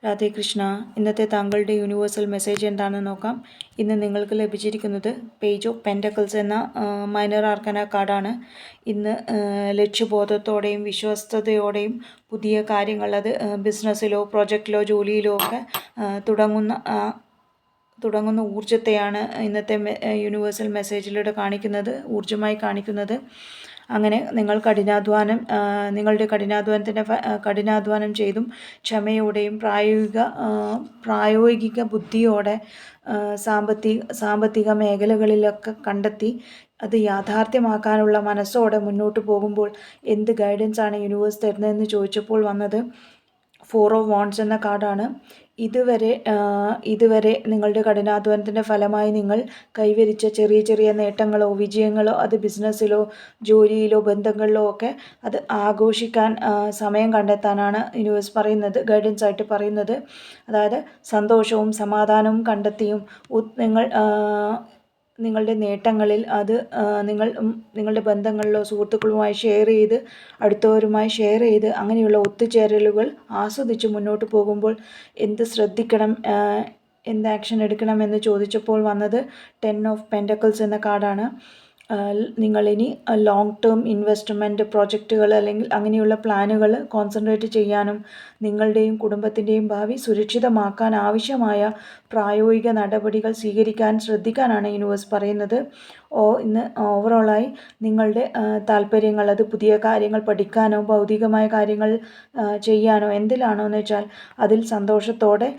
രാധേ കൃഷ്ണ. ഇന്നത്തെ താങ്കളുടെ universal message എന്താണെന്ന് നോക്കാം. ഇന്ന് നിങ്ങൾക്ക് ലഭിച്ചിരിക്കുന്നത് പേജ് ഓഫ് പെൻറ്റക്കിൾസ് എന്ന മൈനർ ആർക്കന കാർഡാണ്. ഇന്ന് ലക്ഷ്യബോധത്തോടെയും വിശ്വസ്തയോടെയും പുതിയ കാര്യങ്ങൾ, അത് ബിസിനസ്സിലോ പ്രൊജക്റ്റിലോ ജോലിയിലോ ഒക്കെ തുടങ്ങുന്ന ഊർജ്ജത്തെയാണ് ഇന്നത്തെ യൂണിവേഴ്സൽ മെസ്സേജിലൂടെ ഊർജ്ജമായി കാണിക്കുന്നത്. അങ്ങനെ നിങ്ങൾ നിങ്ങളുടെ കഠിനാധ്വാനം ചെയ്തും ക്ഷമയോടെയും പ്രായോഗിക ബുദ്ധിയോടെ സാമ്പത്തിക മേഖലകളിലൊക്കെ കണ്ടെത്തി അത് യാഥാർത്ഥ്യമാക്കാനുള്ള മനസ്സോടെ മുന്നോട്ട് പോകുമ്പോൾ എന്ത് ഗൈഡൻസ് ആണ് യൂണിവേഴ്സ് തരുന്നതെന്ന് ചോദിച്ചപ്പോൾ വന്നത് 4 ഓഫ് വാണ്ട്സ് എന്ന കാർഡാണ്. ഇതുവരെ നിങ്ങളുടെ കഠിനാധ്വാനത്തിൻ്റെ ഫലമായി നിങ്ങൾ കൈവരിച്ച ചെറിയ ചെറിയ നേട്ടങ്ങളോ വിജയങ്ങളോ, അത് ബിസിനസ്സിലോ ജോലിയിലോ ബന്ധങ്ങളിലോ ഒക്കെ, അത് ആഘോഷിക്കാൻ സമയം കണ്ടെത്താനാണ് യൂണിവേഴ്സ് ഗൈഡൻസ് ആയിട്ട് പറയുന്നത്. അതായത് സന്തോഷവും സമാധാനവും കണ്ടെത്തിയും നിങ്ങളുടെ നേട്ടങ്ങളിൽ അത് നിങ്ങളുടെ ബന്ധങ്ങളിലോ സുഹൃത്തുക്കളുമായി അടുത്തവരുമായി ഷെയർ ചെയ്ത് അങ്ങനെയുള്ള ഒത്തുചേരലുകൾ ആസ്വദിച്ച് മുന്നോട്ട് പോകുമ്പോൾ എന്ത് ശ്രദ്ധിക്കണം, എന്ത് ആക്ഷൻ എടുക്കണം എന്ന് ചോദിച്ചപ്പോൾ വന്നത് 10 ഓഫ് പെൻറ്റക്കിൾസ് എന്ന കാർഡാണ്. നിങ്ങളിനി ലോങ് ടേം ഇൻവെസ്റ്റ്മെൻറ്റ് പ്രോജക്റ്റുകൾ അല്ലെങ്കിൽ അങ്ങനെയുള്ള പ്ലാനുകൾ കോൺസെൻട്രേറ്റ് ചെയ്യാനും നിങ്ങളുടെയും കുടുംബത്തിൻ്റെയും ഭാവി സുരക്ഷിതമാക്കാൻ ആവശ്യമായ പ്രായോഗിക നടപടികൾ സ്വീകരിക്കാൻ ശ്രദ്ധിക്കാനാണ് യൂണിവേഴ്സ് പറയുന്നത്. ഇന്ന് ഓവറോളായി നിങ്ങളുടെ താല്പര്യങ്ങൾ, അത് പുതിയ കാര്യങ്ങൾ പഠിക്കാനോ ഭൗതികമായ കാര്യങ്ങൾ ചെയ്യാനോ എന്തിലാണോ എന്ന് വെച്ചാൽ അതിൽ സന്തോഷത്തോടെ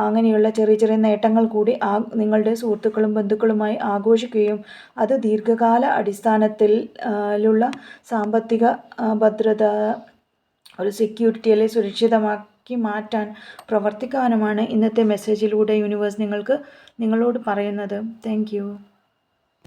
അങ്ങനെയുള്ള ചെറിയ ചെറിയ നേട്ടങ്ങൾ കൂടി നിങ്ങളുടെ സുഹൃത്തുക്കളും ബന്ധുക്കളുമായി ആഘോഷിക്കുകയും അത് ദീർഘകാല അടിസ്ഥാനത്തിലുള്ള സാമ്പത്തിക ഭദ്രത, ഒരു സെക്യൂരിറ്റി അല്ലെങ്കിൽ സുരക്ഷിതമാക്കി മാറ്റാൻ പ്രവർത്തിക്കാനുമാണ് ഇന്നത്തെ മെസ്സേജിലൂടെ യൂണിവേഴ്സ് നിങ്ങളോട് പറയുന്നത്. താങ്ക്